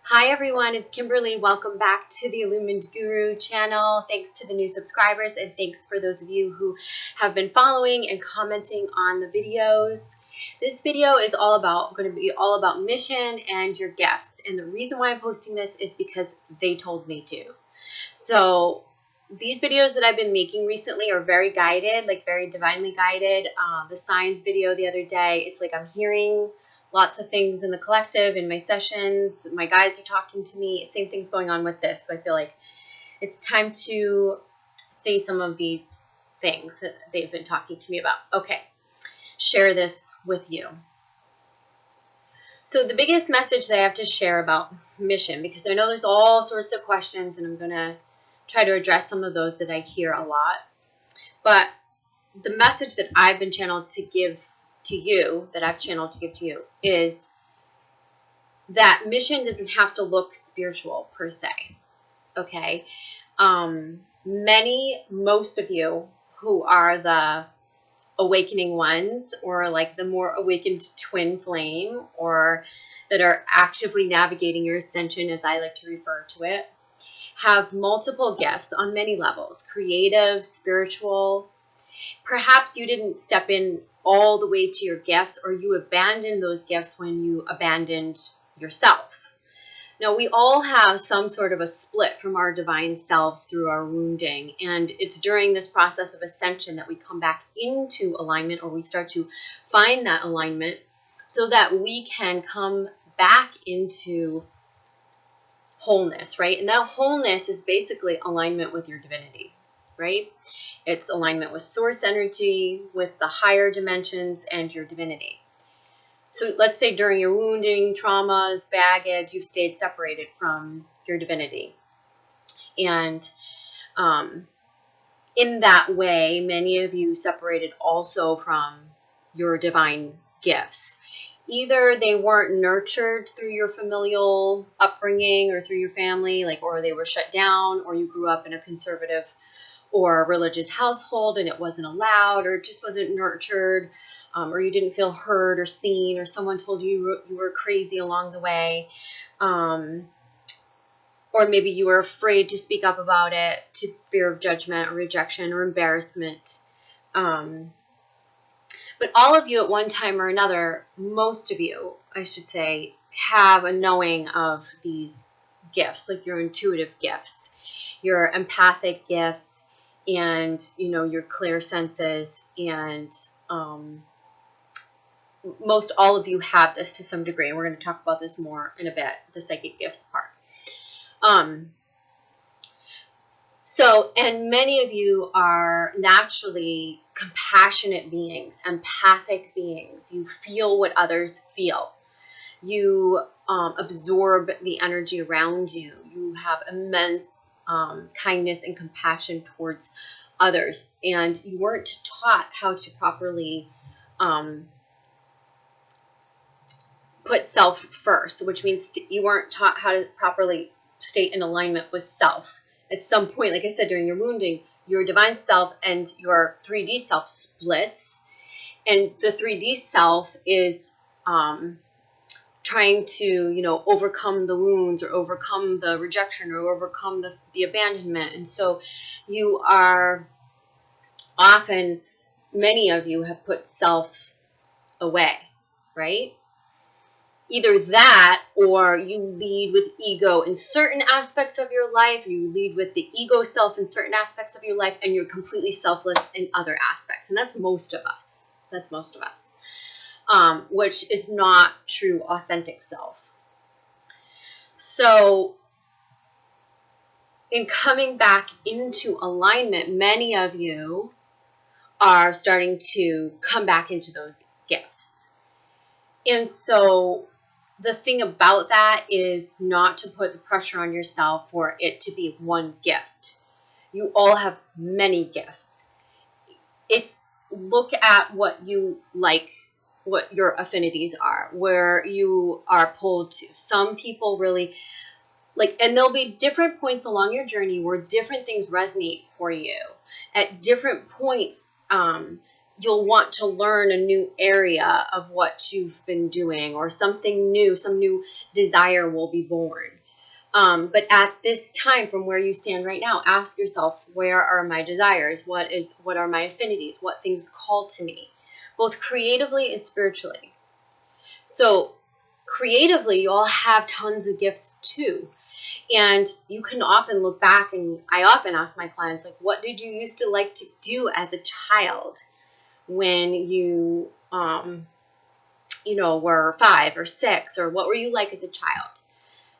Hi everyone, it's Kimberly. Welcome back to the Illuminate Guru channel. Thanks to the new subscribers and thanks for those of you who have been following and commenting on the videos. This video is going to be all about mission and your gifts. And the reason why I'm posting this is because they told me to. So these videos that I've been making recently are very guided, like very divinely guided. The signs video the other day, it's like I'm hearing lots of things in the collective, in my sessions. My guides are talking to me. Same thing's going on with this. So I feel like it's time to say some of these things that they've been talking to me about. Okay, share this with you. So the biggest message that I have to share about mission, because I know there's all sorts of questions, and I'm going to try to address some of those that I hear a lot. But the message that I've been channeled to give to you, is that mission doesn't have to look spiritual per se. Okay. Most of you who are the awakening ones, or like the more awakened twin flame, or that are actively navigating your ascension, as I like to refer to it, have multiple gifts on many levels: creative, spiritual. Perhaps you didn't step in all the way to your gifts, or you abandoned those gifts when you abandoned yourself. Now, we all have some sort of a split from our divine selves through our wounding, and it's during this process of ascension that we come back into alignment, or we start to find that alignment so that we can come back into wholeness, right? And that wholeness is basically alignment with your divinity, right? It's alignment with source energy, with the higher dimensions, and your divinity. So let's say during your wounding, traumas, baggage, you've stayed separated from your divinity. And in that way, many of you separated also from your divine gifts. Either they weren't nurtured through your familial upbringing or through your family, or they were shut down, or you grew up in a conservative or a religious household and it wasn't allowed, or it just wasn't nurtured, or you didn't feel heard or seen, or someone told you you were crazy along the way, or maybe you were afraid to speak up about it to fear of judgment or rejection or embarrassment. But all of you at one time or another, most of you, I should say, have a knowing of these gifts, like your intuitive gifts, your empathic gifts, and, your clear senses. And most all of you have this to some degree. And we're going to talk about this more in a bit, the psychic gifts part. And many of you are naturally compassionate beings, empathic beings. You feel what others feel. You absorb the energy around you. You have immense kindness and compassion towards others. And you weren't taught how to properly put self first, which means you weren't taught how to properly stay in alignment with self. At some point, like I said, during your wounding, your divine self and your 3D self splits. And the 3D self is trying to, overcome the wounds, or overcome the rejection, or overcome the abandonment. And so you are often, many of you have put self away, right? Either that, or you lead with ego in certain aspects of your life, you lead with the ego self in certain aspects of your life, and you're completely selfless in other aspects. And that's most of us. Which is not true, authentic self. So in coming back into alignment, many of you are starting to come back into those gifts. And so the thing about that is not to put the pressure on yourself for it to be one gift. You all have many gifts. It's look at what you like, what your affinities are, where you are pulled to. Some people really and there'll be different points along your journey where different things resonate for you. At different points, you'll want to learn a new area of what you've been doing, or something new, some new desire will be born. But at this time, from where you stand right now, ask yourself, where are my desires? What are my affinities? What things call to me, both creatively and spiritually? So creatively, you all have tons of gifts too. And you can often look back, and I often ask my clients, like, what did you used to like to do as a child when you, were 5 or 6, or what were you like as a child?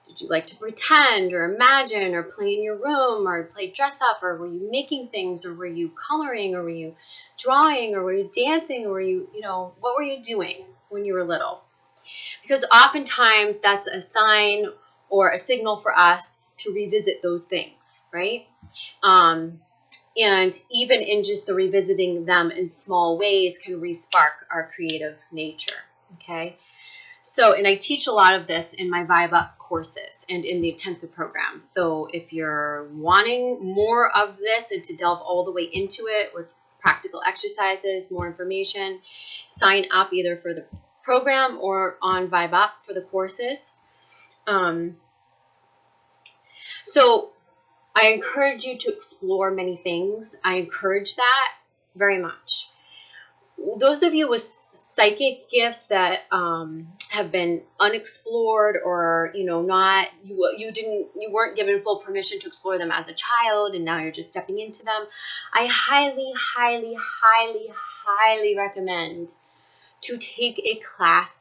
Did you like to pretend or imagine or play in your room or play dress up, or were you making things, or were you coloring, or were you drawing, or were you dancing, or were you, what were you doing when you were little? Because oftentimes that's a sign or a signal for us to revisit those things, right? And even in just the revisiting them in small ways can respark our creative nature, okay? So, and I teach a lot of this in my Vibe Up courses and in the intensive program. So if you're wanting more of this and to delve all the way into it with practical exercises, more information, sign up either for the program or on Vibe Up for the courses. So I encourage you to explore many things. I encourage that very much. Those of you with psychic gifts that have been unexplored, or you weren't given full permission to explore them as a child, and now you're just stepping into them, I highly, highly, highly, highly recommend to take a class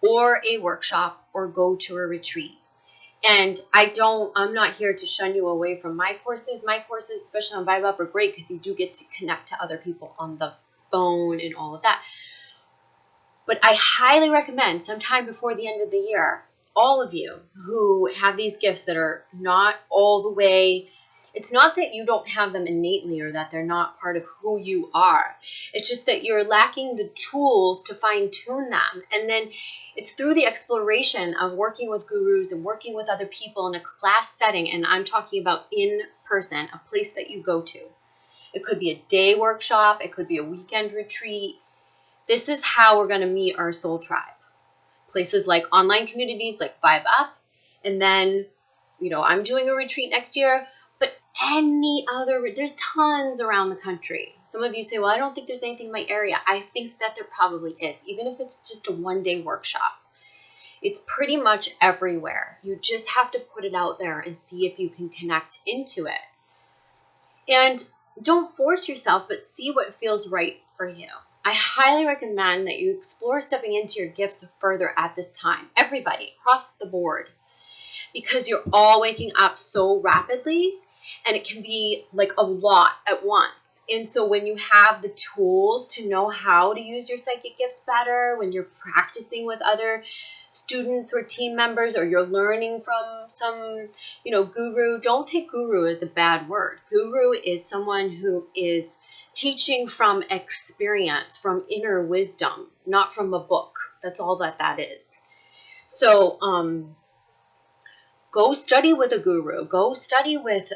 or a workshop or go to a retreat. And I'm not here to shun you away from my courses. My courses, especially on Vibe Up, are great because you do get to connect to other people on the phone and all of that. But I highly recommend sometime before the end of the year, all of you who have these gifts that are not all the way, it's not that you don't have them innately or that they're not part of who you are. It's just that you're lacking the tools to fine tune them. And then it's through the exploration of working with gurus and working with other people in a class setting. And I'm talking about in person, a place that you go to. It could be a day workshop. It could be a weekend retreat. This is how we're going to meet our soul tribe. Places like online communities like Vibe Up. And then, I'm doing a retreat next year. But there's tons around the country. Some of you say, well, I don't think there's anything in my area. I think that there probably is, even if it's just a one-day workshop. It's pretty much everywhere. You just have to put it out there and see if you can connect into it. And don't force yourself, but see what feels right for you. I highly recommend that you explore stepping into your gifts further at this time. Everybody, across the board. Because you're all waking up so rapidly, and it can be like a lot at once. And so when you have the tools to know how to use your psychic gifts better, when you're practicing with other students or team members, or you're learning from some, guru, don't take guru as a bad word. Guru is someone who is teaching from experience, from inner wisdom, not from a book. That's all that is. So, go study with a guru. Go study with,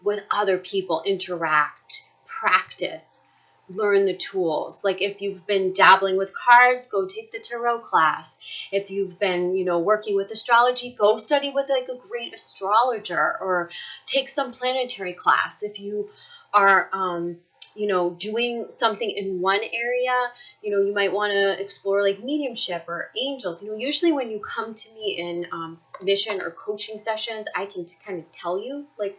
with other people. Interact, practice, learn the tools. Like if you've been dabbling with cards, go take the tarot class. If you've been, working with astrology, go study with like a great astrologer or take some planetary class. If you are, doing something in one area, you might want to explore like mediumship or angels. Usually when you come to me in mission or coaching sessions, I can kind of tell you, like,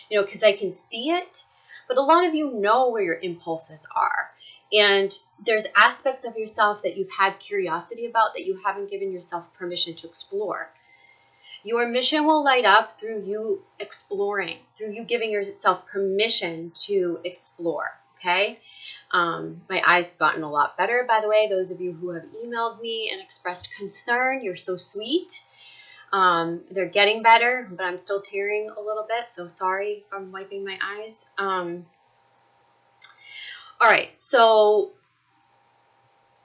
because I can see it. But a lot of you know where your impulses are. And there's aspects of yourself that you've had curiosity about that you haven't given yourself permission to explore. Your mission will light up through you exploring, through you giving yourself permission to explore, okay? My eyes have gotten a lot better, by the way. Those of you who have emailed me and expressed concern, you're so sweet. They're getting better, but I'm still tearing a little bit, so sorry if I'm wiping my eyes. All right, so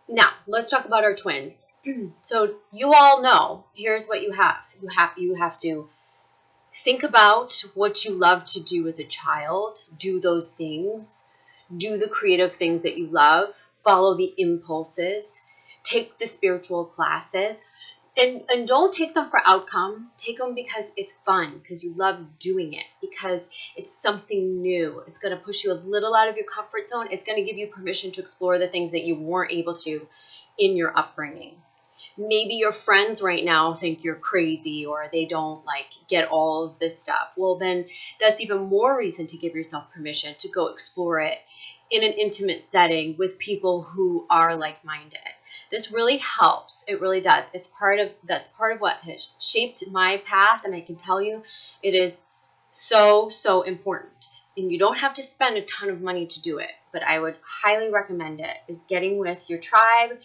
now let's talk about our twins. So you all know, here's what you have. You have to think about what you loved to do as a child. Do those things. do the creative things that you love, follow the impulses, take the spiritual classes, and don't take them for outcome. Take them because it's fun, because you love doing it, because it's something new. It's going to push you a little out of your comfort zone. It's going to give you permission to explore the things that you weren't able to in your upbringing. Maybe your friends right now think you're crazy or they don't like get all of this stuff. Well, then that's even more reason to give yourself permission to go explore it in an intimate setting with people who are like-minded. This really helps. It really does. That's part of what has shaped my path, and I can tell you it is so, so important. And you don't have to spend a ton of money to do it, but I would highly recommend it, is getting with your tribe,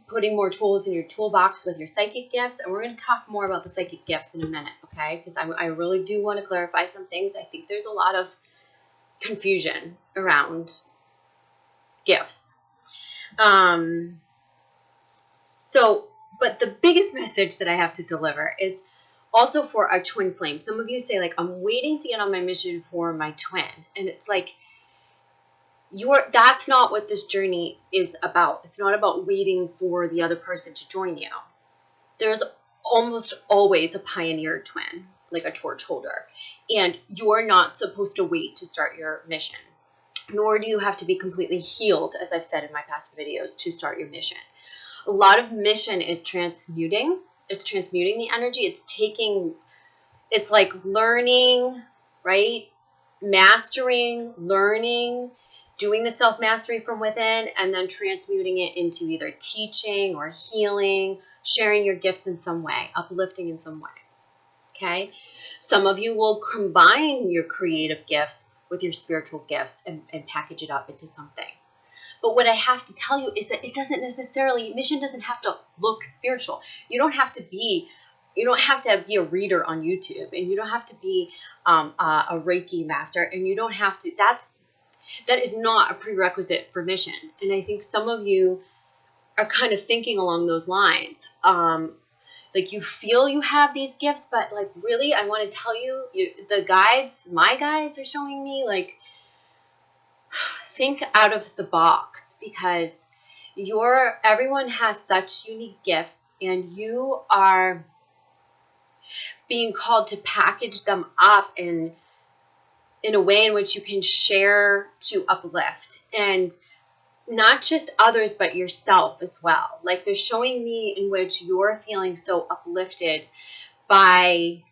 putting more tools in your toolbox with your psychic gifts. And we're going to talk more about the psychic gifts in a minute, okay? Because I really do want to clarify some things. I think there's a lot of confusion around gifts. But the biggest message that I have to deliver is also for our twin flame. Some of you say, like, I'm waiting to get on my mission for my twin. And it's like, that's not what this journey is about. It's not about waiting for the other person to join you. There's almost always a pioneer twin, like a torch holder. And you're not supposed to wait to start your mission. Nor do you have to be completely healed, as I've said in my past videos, to start your mission. A lot of mission is transmuting. It's transmuting the energy. It's like learning, right? Mastering, learning, doing the self-mastery from within, and then transmuting it into either teaching or healing, sharing your gifts in some way, uplifting in some way, okay? Some of you will combine your creative gifts with your spiritual gifts and package it up into something. But what I have to tell you is that mission doesn't have to look spiritual. You don't have to be a reader on YouTube, and you don't have to be a Reiki master, and you don't have to, that is not a prerequisite for mission. And I think some of you are kind of thinking along those lines. Like, you feel you have these gifts, but like, really, I want to tell you, my guides are showing me, like, think out of the box, because everyone has such unique gifts, and you are being called to package them up in a way in which you can share to uplift, and not just others, but yourself as well. Like, they're showing me in which you're feeling so uplifted by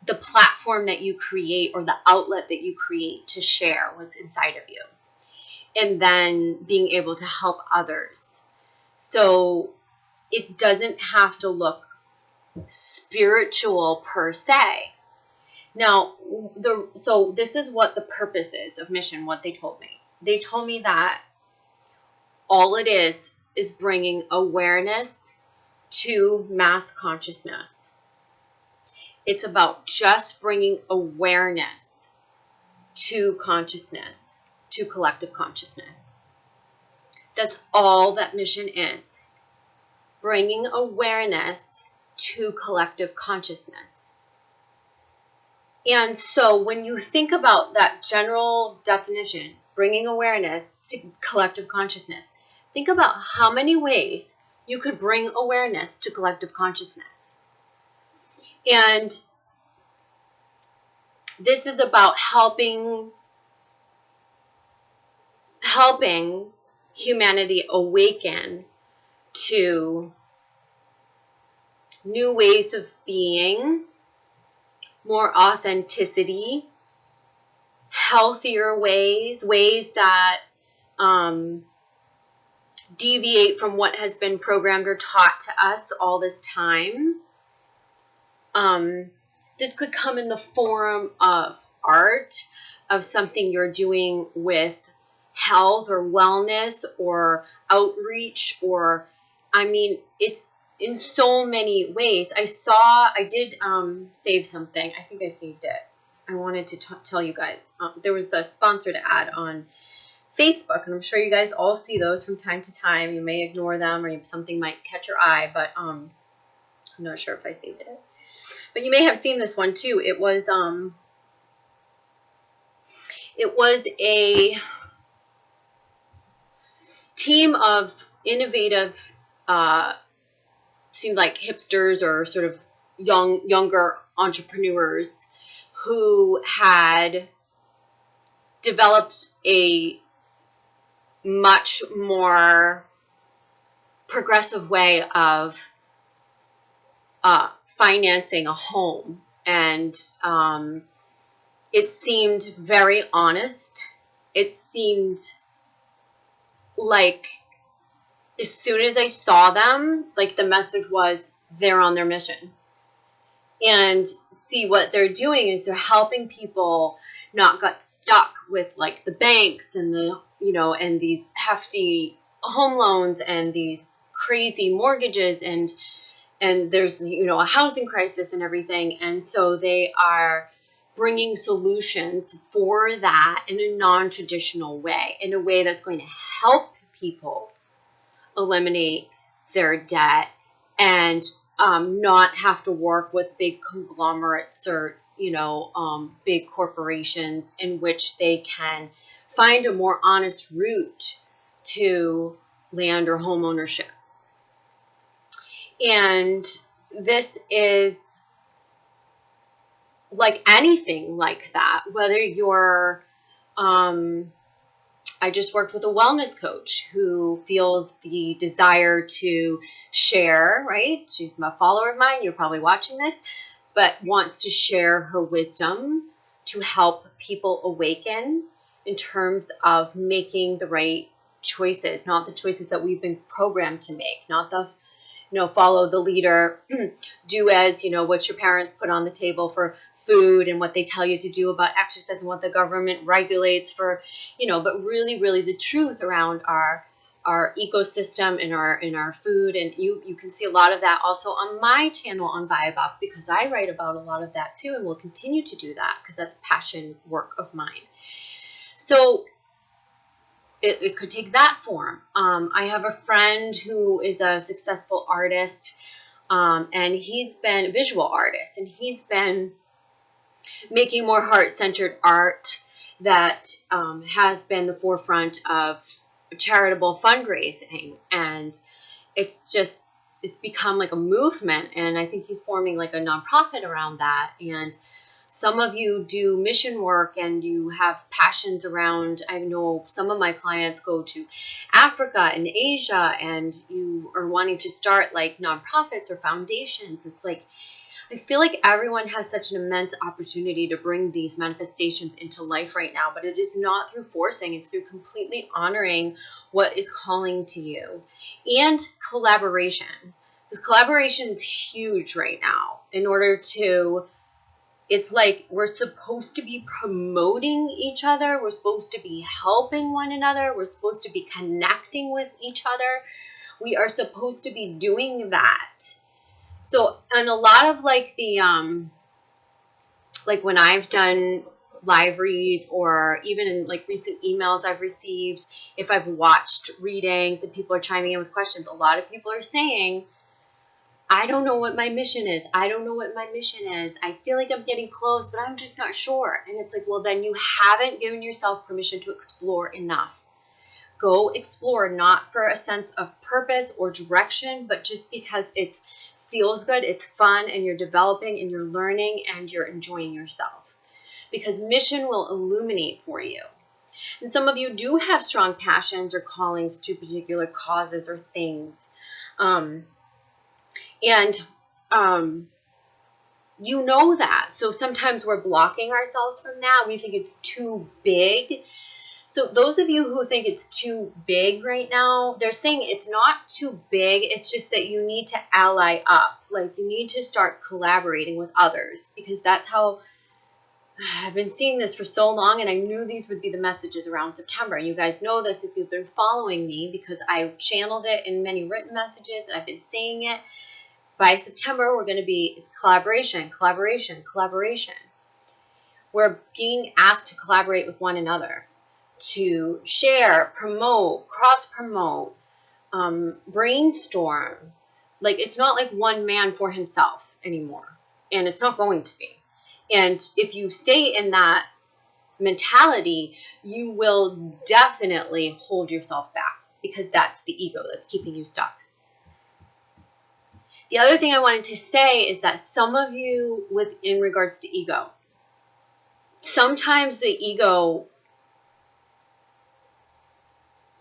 the platform that you create, or the outlet that you create to share what's inside of you, and then being able to help others. So it doesn't have to look spiritual per se. Now, so this is what the purpose is of mission, what they told me. They told me that all it is bringing awareness to mass consciousness. It's about just bringing awareness to consciousness, to collective consciousness. That's all that mission is. Bringing awareness to collective consciousness. And so when you think about that general definition, bringing awareness to collective consciousness, think about how many ways you could bring awareness to collective consciousness. And this is about helping humanity awaken to new ways of being, more authenticity, healthier ways that deviate from what has been programmed or taught to us all this time. This could come in the form of art, of something you're doing with health or wellness or outreach, or, I mean, it's in so many ways. I did save something. I think I saved it. I wanted to tell you guys. There was a sponsored ad on Facebook, and I'm sure you guys all see those from time to time. You may ignore them, or something might catch your eye, but I'm not sure if I saved it. But you may have seen this one too. It was It was a team of innovative, seemed like hipsters or sort of younger entrepreneurs who had developed a much more progressive way of financing a home. And it seemed very honest. It seemed like as soon as I saw them, like the message was they're on their mission. And see, what they're doing is they're helping people not get stuck with like the banks and the, and these hefty home loans and these crazy mortgages, and there's, a housing crisis and everything. And so they are bringing solutions for that in a non-traditional way, in a way that's going to help people eliminate their debt and not have to work with big conglomerates or, big corporations, in which they can find a more honest route to land or home ownership. And this is like anything like that, whether you're, I just worked with a wellness coach who feels the desire to share, right? She's a follower of mine. You're probably watching this, but wants to share her wisdom to help people awaken in terms of making the right choices, not the choices that we've been programmed to make, not the, follow the leader, do as, what your parents put on the table for food and what they tell you to do about exercise and what the government regulates for, but really the truth around our ecosystem and our food. And you can see a lot of that also on my channel on Vibe Up, because I write about a lot of that too, and will continue to do that because that's passion work of mine. So it could take that form. I have a friend who is a successful artist, and he's been a visual artist, and he's been making more heart-centered art that has been the forefront of charitable fundraising. And it's become like a movement. And I think he's forming like a nonprofit around that. And some of you do mission work and you have passions around, I know some of my clients go to Africa and Asia, and you are wanting to start like nonprofits or foundations. It's like, I feel like everyone has such an immense opportunity to bring these manifestations into life right now, but it is not through forcing. It's through completely honoring what is calling to you, and collaboration. Because collaboration is huge right now. It's like we're supposed to be promoting each other. We're supposed to be helping one another. We're supposed to be connecting with each other. We are supposed to be doing that. So, and a lot of like the, like when I've done live reads, or even in like recent emails I've received, if I've watched readings and people are chiming in with questions, a lot of people are saying, I don't know what my mission is. I don't know what my mission is. I feel like I'm getting close, but I'm just not sure. And it's like, well, then you haven't given yourself permission to explore enough. Go explore, not for a sense of purpose or direction, but just because it feels good, it's fun, and you're developing and you're learning and you're enjoying yourself. Because mission will illuminate for you. And some of you do have strong passions or callings to particular causes or things. You know that. So sometimes we're blocking ourselves from that. We think it's too big. So those of you who think it's too big right now, they're saying it's not too big. It's just that you need to ally up. Like you need to start collaborating with others, because that's how I've been seeing this for so long, and I knew these would be the messages around September. You guys know this if you've been following me, because I channeled it in many written messages, and I've been saying it. By September, it's collaboration, collaboration, collaboration. We're being asked to collaborate with one another, to share, promote, cross-promote, brainstorm. Like, it's not like one man for himself anymore, and it's not going to be. And if you stay in that mentality, you will definitely hold yourself back because that's the ego that's keeping you stuck. The other thing I wanted to say is that some of you, in regards to ego, sometimes the ego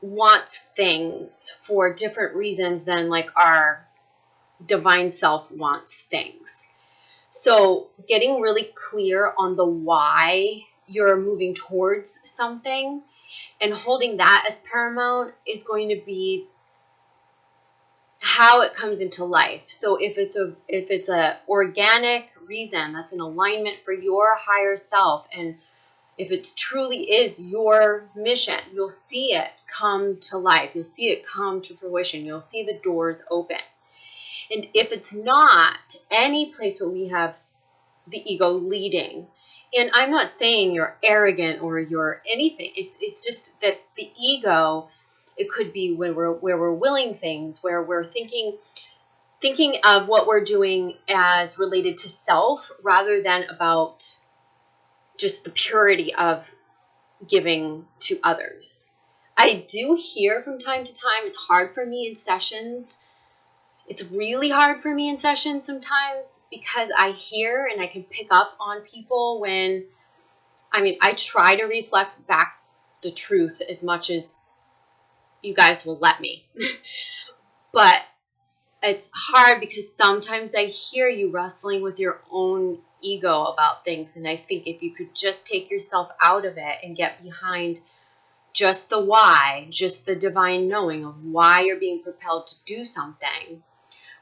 wants things for different reasons than like our divine self wants things. So getting really clear on the why you're moving towards something and holding that as paramount is going to be how it comes into life. So if it's a organic reason that's in alignment for your higher self, and if it truly is your mission, you'll see it come to life. You'll see it come to fruition. You'll see the doors open. And if it's not any place where we have the ego leading, and I'm not saying you're arrogant or you're anything. It's just that the ego, it could be when we're willing things, where we're thinking of what we're doing as related to self rather than about just the purity of giving to others. I do hear from time to time, it's hard for me in sessions. It's really hard for me in sessions sometimes because I hear and I can pick up on people when, I try to reflect back the truth as much as you guys will let me. But it's hard because sometimes I hear you wrestling with your own ego about things. And I think if you could just take yourself out of it and get behind just the why, just the divine knowing of why you're being propelled to do something,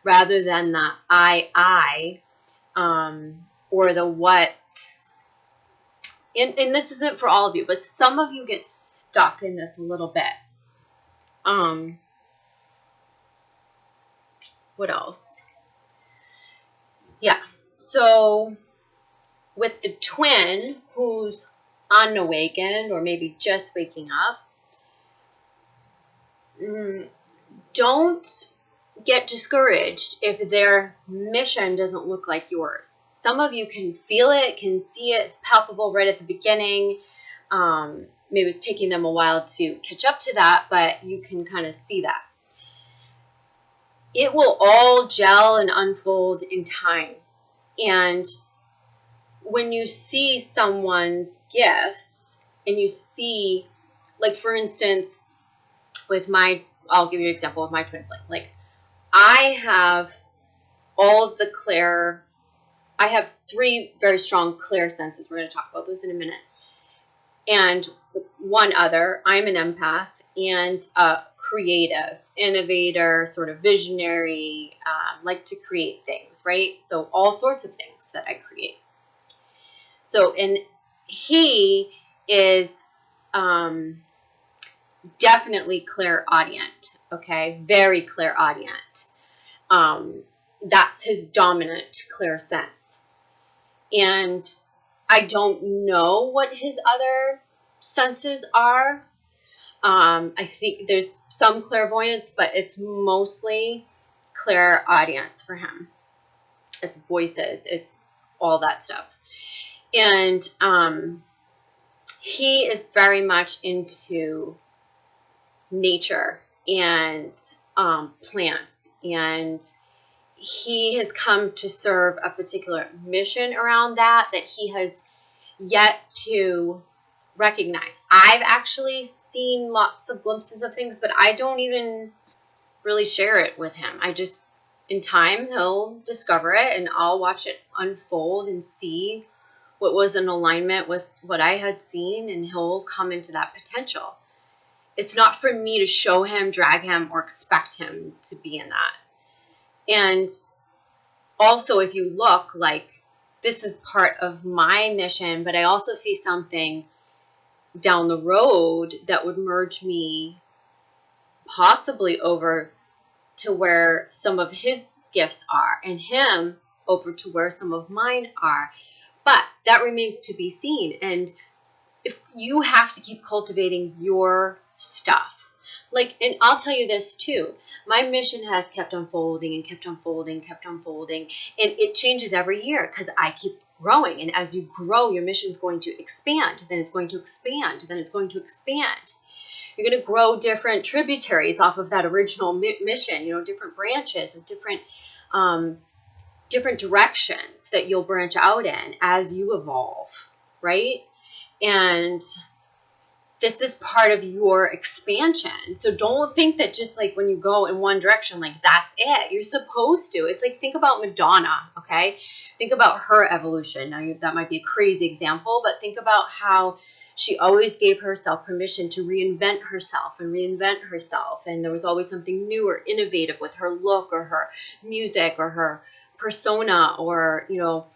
rather than the I, or the what. And this isn't for all of you, but some of you get stuck in this a little bit. What else? Yeah. So with the twin who's unawakened or maybe just waking up, don't get discouraged if their mission doesn't look like yours. Some of you can feel it, can see it, it's palpable right at the beginning. Maybe it's taking them a while to catch up to that, but you can kind of see that. It will all gel and unfold in time. And when you see someone's gifts and you see, like for instance, I'll give you an example with my twin flame. Like I have I have 3 very strong clear senses. We're going to talk about those in a minute. And one other, I'm an empath and a creative, innovator, sort of visionary, like to create things, right? So all sorts of things that I create. So, and he is definitely clairaudient, okay? Very clairaudient. That's his dominant clear sense. And I don't know what his other senses are. I think there's some clairvoyance, but it's mostly clairaudience for him. It's voices, it's all that stuff. And he is very much into nature and plants, and he has come to serve a particular mission around that he has yet to recognize. I've actually seen lots of glimpses of things, but I don't even really share it with him. In time, he'll discover it and I'll watch it unfold and see what was in alignment with what I had seen, and he'll come into that potential. It's not for me to show him, drag him, or expect him to be in that. And also, if you look, like, this is part of my mission, but I also see something down the road that would merge me possibly over to where some of his gifts are, and him over to where some of mine are. But that remains to be seen. And if you have to keep cultivating your stuff, Like, and I'll tell you this too. My mission has kept unfolding and kept unfolding, kept unfolding. And it changes every year because I keep growing. And as you grow, your mission's going to expand. Then it's going to expand. Then it's going to expand. You're going to grow different tributaries off of that original mission, you know, different branches or different directions that you'll branch out in as you evolve, right? And this is part of your expansion. So don't think that just like when you go in one direction, like that's it. You're supposed to. It's like, think about Madonna, okay? Think about her evolution. Now, that might be a crazy example, but think about how she always gave herself permission to reinvent herself and reinvent herself. And there was always something new or innovative with her look or her music or her persona, or, you know,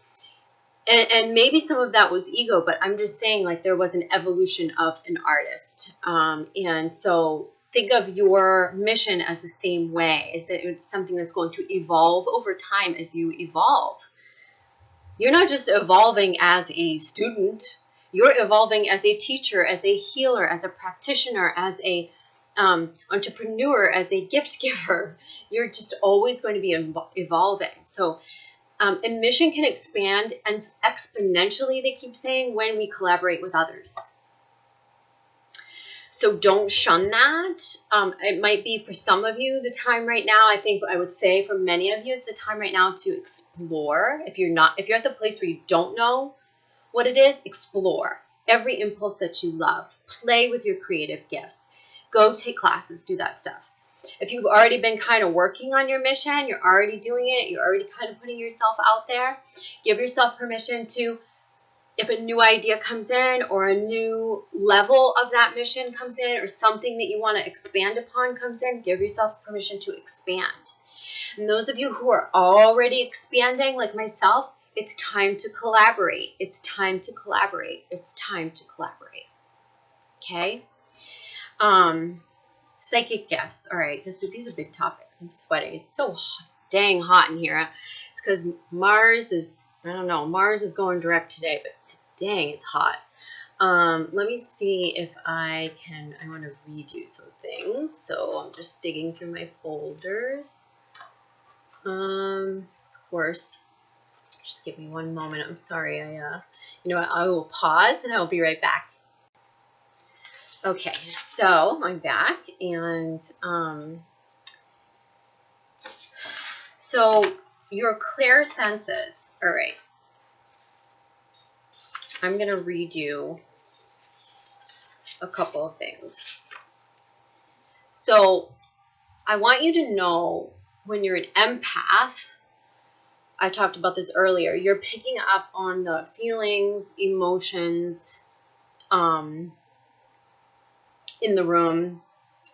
and maybe some of that was ego, but I'm just saying, like, there was an evolution of an artist. And so think of your mission as the same way, is that it's something that's going to evolve over time as you evolve. You're not just evolving as a student. You're evolving as a teacher, as a healer, as a practitioner, as a entrepreneur, as a gift giver. You're just always going to be evolving. So and mission can expand and exponentially, they keep saying, when we collaborate with others. So don't shun that. It might be for some of you the time right now. I think I would say for many of you, it's the time right now to explore. If you're at the place where you don't know what it is, explore every impulse that you love. Play with your creative gifts. Go take classes, do that stuff. If you've already been kind of working on your mission, you're already doing it, you're already kind of putting yourself out there, give yourself permission to, if a new idea comes in or a new level of that mission comes in or something that you want to expand upon comes in, give yourself permission to expand. And those of you who are already expanding, like myself, it's time to collaborate. It's time to collaborate. It's time to collaborate. Okay? Psychic gifts. All right, because these are big topics. I'm sweating. It's so dang hot in here. It's because Mars is, I don't know, Mars is going direct today, but dang, it's hot. Let me see if I want to read you some things. So I'm just digging through my folders. Of course, just give me one moment. I'm sorry. You know what? I will pause and I'll be right back. Okay, so I'm back, and so your clear senses. All right, I'm going to read you a couple of things. So I want you to know, when you're an empath, I talked about this earlier, you're picking up on the feelings, emotions, in the room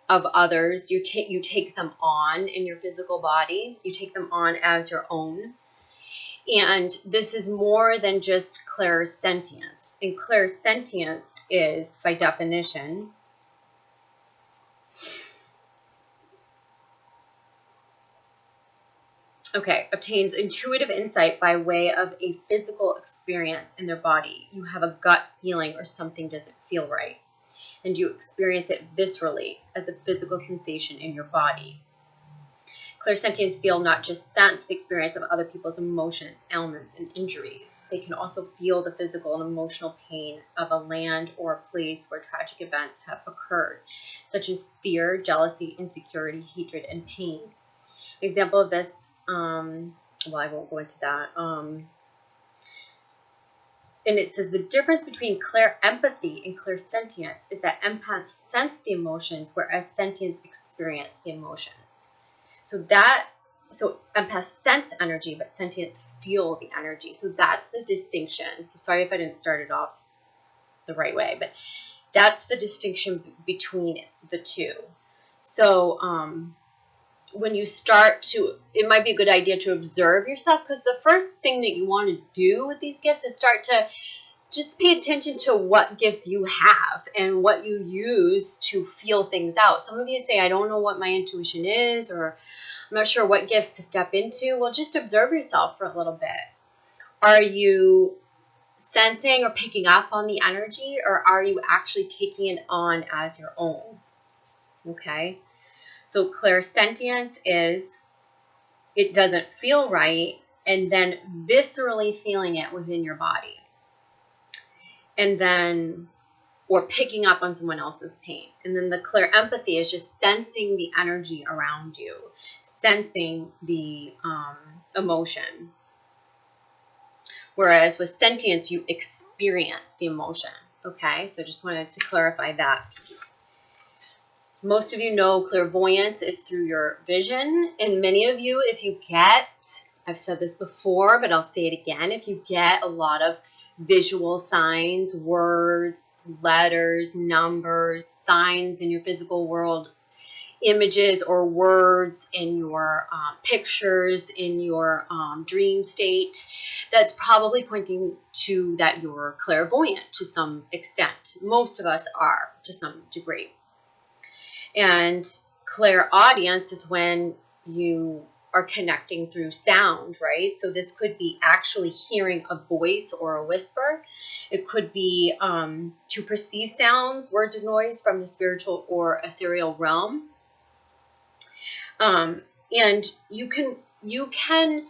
of others. You take them on in your physical body. You take them on as your own. And this is more than just clairsentience. And clairsentience is, by definition, obtains intuitive insight by way of a physical experience in their body. You have a gut feeling or something doesn't feel right, and you experience it viscerally as a physical sensation in your body. Clairsentients feel, not just sense, the experience of other people's emotions, ailments, and injuries. They can also feel the physical and emotional pain of a land or a place where tragic events have occurred, such as fear, jealousy, insecurity, hatred, and pain. An example of this, well, I won't go into that. And it says the difference between empathy and clairsentience is that empaths sense the emotions, whereas sentients experience the emotions. So empaths sense energy, but sentients feel the energy. So that's the distinction. So sorry if I didn't start it off the right way, but that's the distinction between the two. So when you start to, it might be a good idea to observe yourself, because the first thing that you want to do with these gifts is start to just pay attention to what gifts you have and what you use to feel things out. Some of you say, I don't know what my intuition is, or I'm not sure what gifts to step into. Well, just observe yourself for a little bit. Are you sensing or picking up on the energy, or are you actually taking it on as your own? Okay. So clairsentience is it doesn't feel right, and then viscerally feeling it within your body. And then, or picking up on someone else's pain. And then the clairempathy is just sensing the energy around you, sensing the emotion. Whereas with sentience, you experience the emotion. Okay, so just wanted to clarify that piece. Most of you know clairvoyance is through your vision. And many of you, if you get, I've said this before, but I'll say it again, if you get a lot of visual signs, words, letters, numbers, signs in your physical world, images or words in your pictures, in your dream state, that's probably pointing to that you're clairvoyant to some extent. Most of us are to some degree. And clairaudience is when you are connecting through sound, right? So this could be actually hearing a voice or a whisper. It could be to perceive sounds, words, or noise from the spiritual or ethereal realm. And you can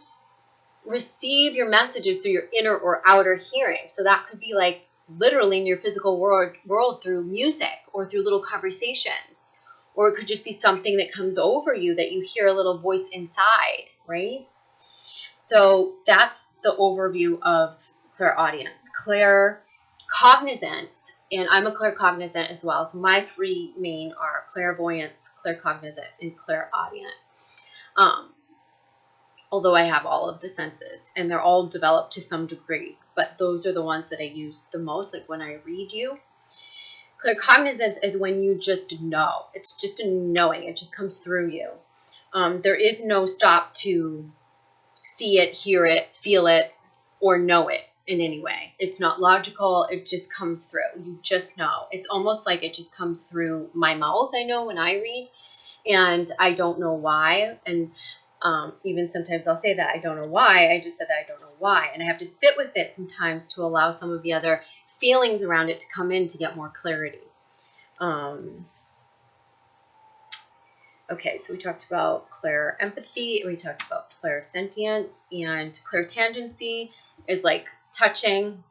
receive your messages through your inner or outer hearing. So that could be like literally in your physical world through music or through little conversations. Or it could just be something that comes over you that you hear a little voice inside, right? So that's the overview of clairaudience. Claircognizance, and I'm a claircognizant as well. So my three main are clairvoyance, claircognizant, and clairaudient. Although I have all of the senses, and they're all developed to some degree, but those are the ones that I use the most, like when I read you. Claircognizance is when you just know. It's just a knowing. It just comes through you. There is no stop to see it, hear it, feel it, or know it in any way. It's not logical. It just comes through. You just know. It's almost like it just comes through my mouth, I know, when I read, and I don't know why. And even sometimes I'll say that I don't know why. I just said that I don't know why. And I have to sit with it sometimes to allow some of the other feelings around it to come in to get more clarity. Okay, so we talked about clairempathy, we talked about clairsentience, and clairtangency is like touching.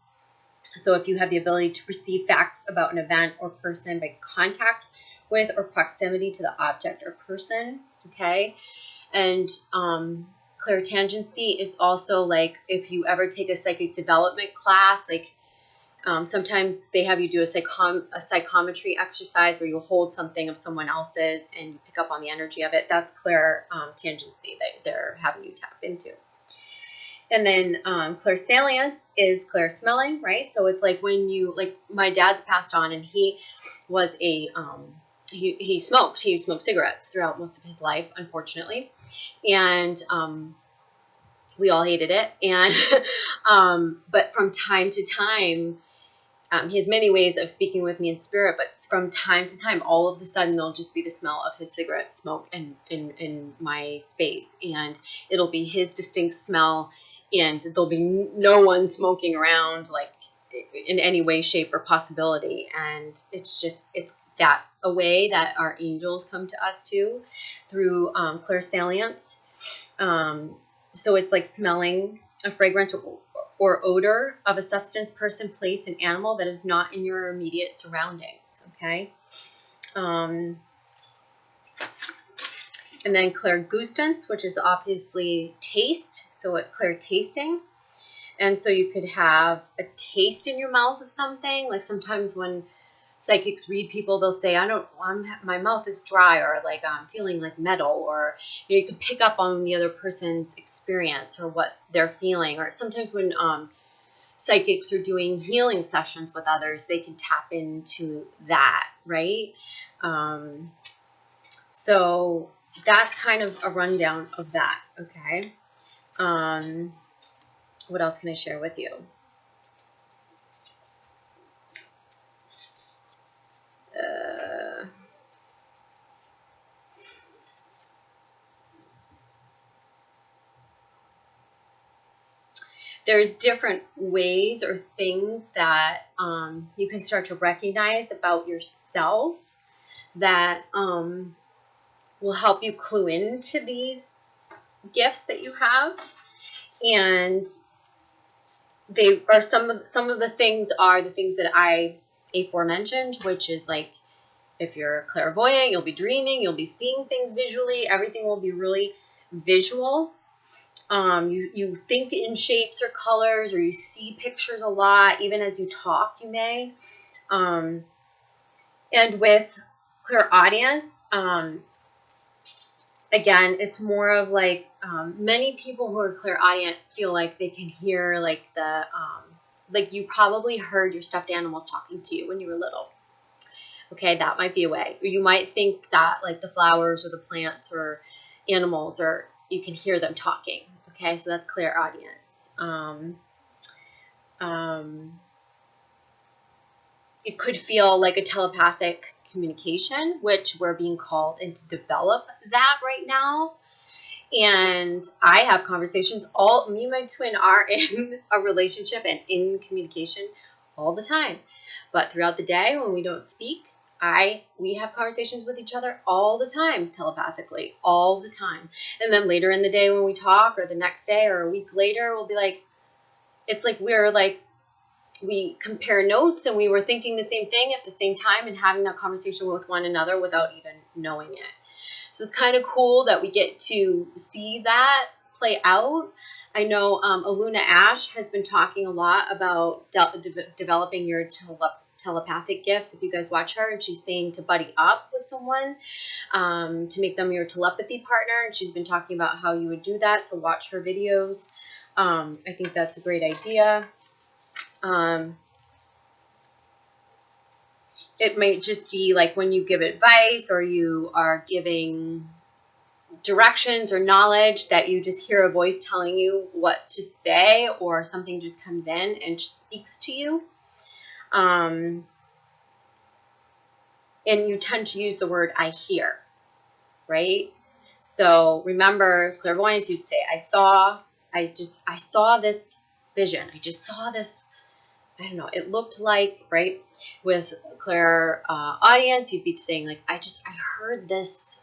So if you have the ability to perceive facts about an event or person by contact with or proximity to the object or person, okay? And clairtangency is also like if you ever take a psychic development class, like sometimes they have you do a psychometry exercise where you hold something of someone else's and you pick up on the energy of it. That's clairtangency that they're having you tap into. And then clairsalience is clair smelling, right? So it's like when you, like my dad's passed on, and he was he smoked cigarettes throughout most of his life, unfortunately. And we all hated it. And but from time to time, he has many ways of speaking with me in spirit, but from time to time, all of a sudden, there'll just be the smell of his cigarette smoke in my space. And it'll be his distinct smell, and there'll be no one smoking around, like, in any way, shape, or possibility. And that's a way that our angels come to us, too, through clairsalience. So it's like smelling a fragrance or odor of a substance, person, place, and animal that is not in your immediate surroundings, okay? And then clairgustance, which is obviously taste, so it's clairtasting. And so you could have a taste in your mouth of something, like sometimes when psychics read people, they'll say, my mouth is dry, or like I'm feeling like metal, or you can pick up on the other person's experience or what they're feeling. Or sometimes when psychics are doing healing sessions with others, they can tap into that, right? So that's kind of a rundown of that, okay? What else can I share with you? There's different ways or things that you can start to recognize about yourself that will help you clue into these gifts that you have. And they are some of the things are the things that I aforementioned, which is like, if you're clairvoyant, you'll be dreaming, you'll be seeing things visually. Everything will be really visual. You think in shapes or colors, or you see pictures a lot. Even as you talk, you may. And with clairaudience, again, it's more of like, many people who are clairaudient feel like they can hear like like you probably heard your stuffed animals talking to you when you were little. Okay, that might be a way. Or you might think that like the flowers or the plants or animals, or you can hear them talking. Okay, so that's clairaudience. It could feel like a telepathic communication, which we're being called in to develop that right now. And I have conversations, me and my twin are in a relationship and in communication all the time. But throughout the day when we don't speak, we have conversations with each other all the time, telepathically, all the time. And then later in the day when we talk, or the next day or a week later, we'll be like, it's like we compare notes and we were thinking the same thing at the same time and having that conversation with one another without even knowing it. So it's kind of cool that we get to see that play out. I know Aluna Ash has been talking a lot about developing your telepathic gifts. If you guys watch her, and she's saying to buddy up with someone to make them your telepathy partner. And she's been talking about how you would do that. So watch her videos. I think that's a great idea. It might just be like when you give advice or you are giving directions or knowledge, that you just hear a voice telling you what to say, or something just comes in and speaks to you. And you tend to use the word I hear, right? So remember, clairvoyance, you'd say, I saw this vision. I just saw this. I don't know, it looked like, right? With clairaudience, you'd be saying like, I heard this,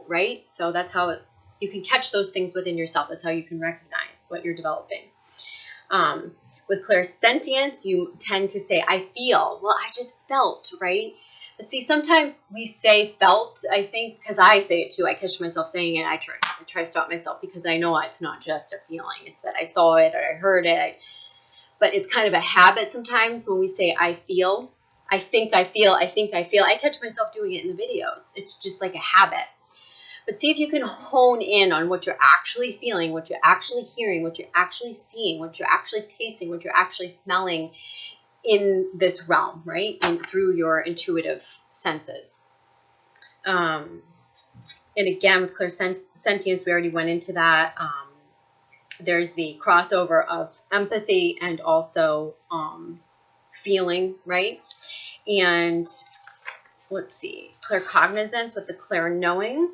right? So that's how you can catch those things within yourself. That's how you can recognize what you're developing. With clairsentience, you tend to say, I feel. Well, I just felt, right? But see, sometimes we say felt, I think, because I say it too. I catch myself saying it. I try to stop myself, because I know it's not just a feeling. It's that I saw it or I heard it. But it's kind of a habit sometimes when we say, I feel, I think I feel, I think I feel. I catch myself doing it in the videos. It's just like a habit. But see if you can hone in on what you're actually feeling, what you're actually hearing, what you're actually seeing, what you're actually tasting, what you're actually smelling in this realm, right? And through your intuitive senses. And again, with clairsentience, we already went into that. There's the crossover of empathy and also feeling, right? And let's see, claircognizance with the clairknowing.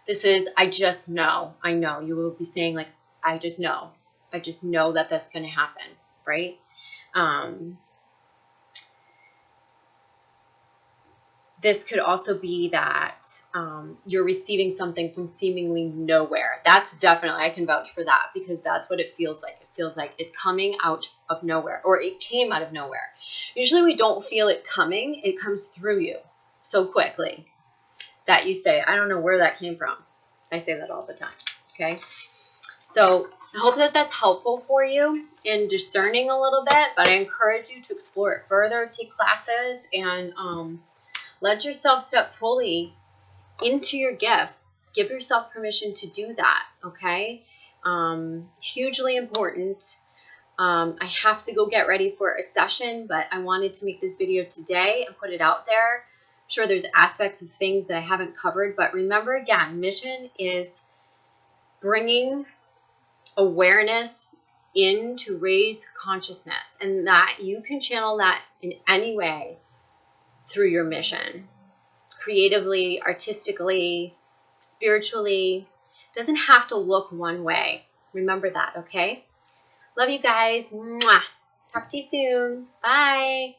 This is, I just know. I know. You will be saying like, I just know. I just know that that's going to happen, right? This could also be that you're receiving something from seemingly nowhere. That's definitely, I can vouch for that, because that's what it feels like. It feels like it's coming out of nowhere, or it came out of nowhere. Usually we don't feel it coming. It comes through you so quickly that you say, I don't know where that came from. I say that all the time, okay? So I hope that that's helpful for you in discerning a little bit, but I encourage you to explore it further, take classes, and let yourself step fully into your gifts. Give yourself permission to do that, okay? Hugely important. I have to go get ready for a session, but I wanted to make this video today and put it out there. Sure, there's aspects of things that I haven't covered, but remember again, mission is bringing awareness in to raise consciousness, and that you can channel that in any way through your mission. Creatively, artistically, spiritually. Doesn't have to look one way. Remember that, okay? Love you guys. Mwah. Talk to you soon. Bye.